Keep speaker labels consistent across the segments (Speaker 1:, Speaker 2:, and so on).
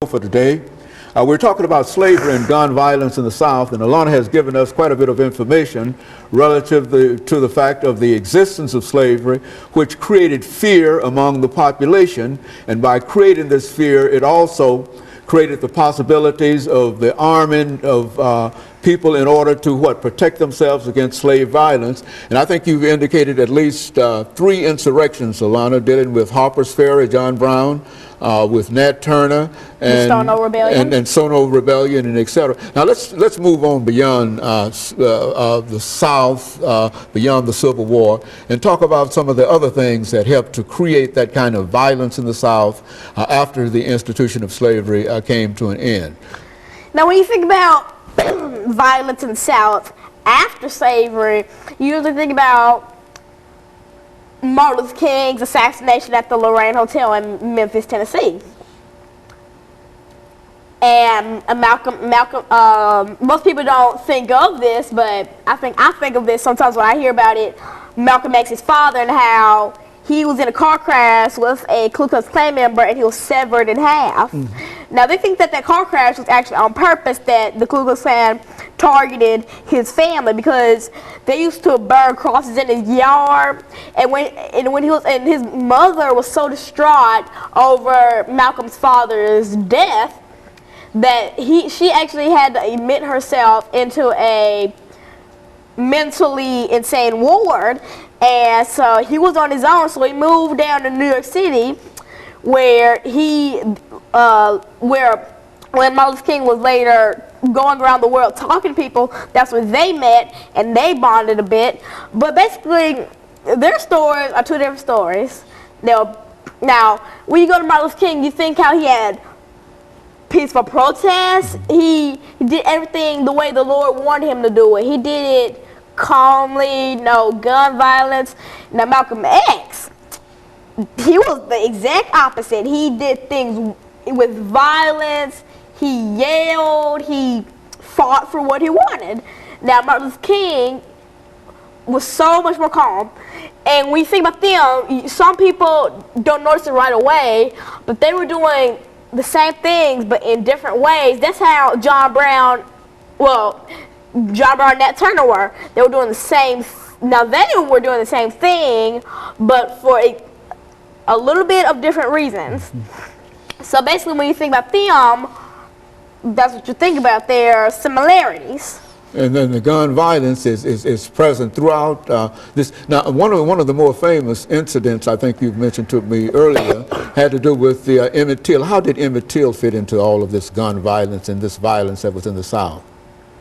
Speaker 1: For today. We're talking about slavery and gun violence in the South, and Alana has given us quite a bit of information relative to the fact of the existence of slavery, which created fear among the population, and by creating this fear, it also created the possibilities of the arming of people in order to protect themselves against slave violence. And I think you've indicated at least 3 insurrections, Alana, dealing with Harper's Ferry, John Brown, with Nat Turner, and
Speaker 2: Stono Rebellion,
Speaker 1: and Stono Rebellion, and etc. Now let's move on beyond the South, beyond the Civil War, and talk about some of the other things that helped to create that kind of violence in the South after the institution of slavery came to an end.
Speaker 2: Now, when you think about violence in the South after slavery, you usually think about Martin Luther King's assassination at the Lorraine Hotel in Memphis, Tennessee. And most people don't think of this, but I think of this sometimes when I hear about it. Malcolm X's father and how he was in a car crash with a Ku Klux Klan member and he was severed in half. Now they think that car crash was actually on purpose, that the Ku Klux Klan targeted his family because they used to burn crosses in his yard, and when his mother was so distraught over Malcolm's father's death that she actually had to admit herself into a mentally insane ward, and so he was on his own. So he moved down to New York City, where when Martin Luther King was later going around the world talking to people, that's when they met and they bonded a bit. But basically, their stories are 2 different stories. Now, when you go to Martin Luther King, you think how he had peaceful protests. He did everything the way the Lord wanted him to do it. He did it calmly, no gun violence. Now, Malcolm X, he was the exact opposite. He did things with violence. He yelled. He fought for what he wanted. Now, Martin Luther King was so much more calm. And when you think about them, some people don't notice it right away, but they were doing the same things, but in different ways. That's how John Brown and Nat Turner were. They were doing the same. Now, they were doing the same thing, but for a little bit of different reasons. So basically, when you think about them, that's what you think about, their similarities.
Speaker 1: And then the gun violence is present throughout this. Now, one of the more famous incidents I think you've mentioned to me earlier had to do with the Emmett Till. How did Emmett Till fit into all of this gun violence and this violence that was in the South?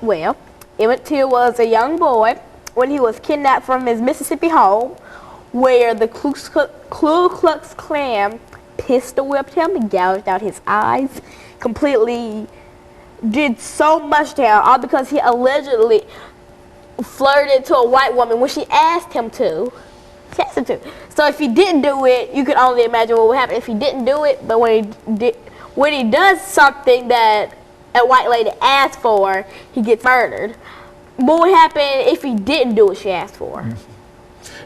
Speaker 2: Well, Emmett Till was a young boy when he was kidnapped from his Mississippi home, where the Ku Klux Klan pistol whipped him, gouged out his eyes, completely did so much to him, all because he allegedly flirted to a white woman when she asked him to. So if he didn't do it, you could only imagine what would happen if he didn't do it. But when he does something that a white lady asked for, he gets murdered. What would happen if he didn't do what she asked for?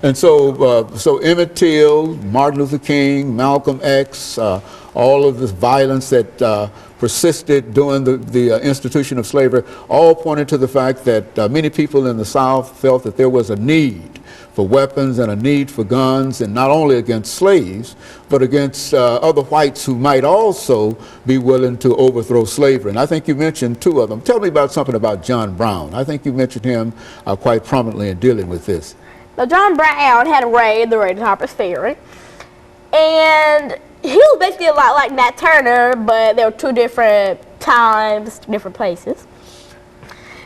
Speaker 1: And so Emmett Till, Martin Luther King, Malcolm X, all of this violence that persisted during the institution of slavery, all pointed to the fact that many people in the South felt that there was a need for weapons and a need for guns, and not only against slaves, but against other whites who might also be willing to overthrow slavery. And I think you mentioned 2 of them. Tell me about something about John Brown. I think you mentioned him quite prominently in dealing with this.
Speaker 2: Now, John Brown had raided Harper's Ferry, and he was basically a lot like Nat Turner, but there were 2 different times, different places.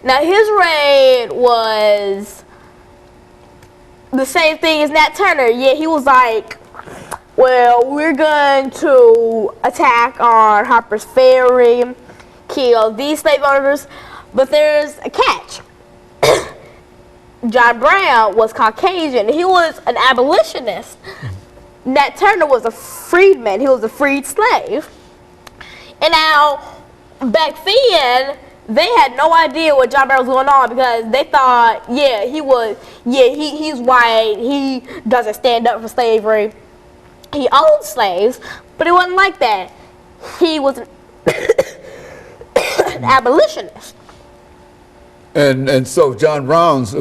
Speaker 2: Now, his raid was the same thing as Nat Turner. Yeah, he was like, well, we're going to attack on Harper's Ferry, kill these slave owners, but there's a catch. John Brown was Caucasian. He was an abolitionist. Nat Turner was a freedman. He was a freed slave. And now, back then, they had no idea what John Brown was going on, because they thought, he's white. He doesn't stand up for slavery. He owned slaves, but it wasn't like that. He was abolitionists.
Speaker 1: And so John Brown's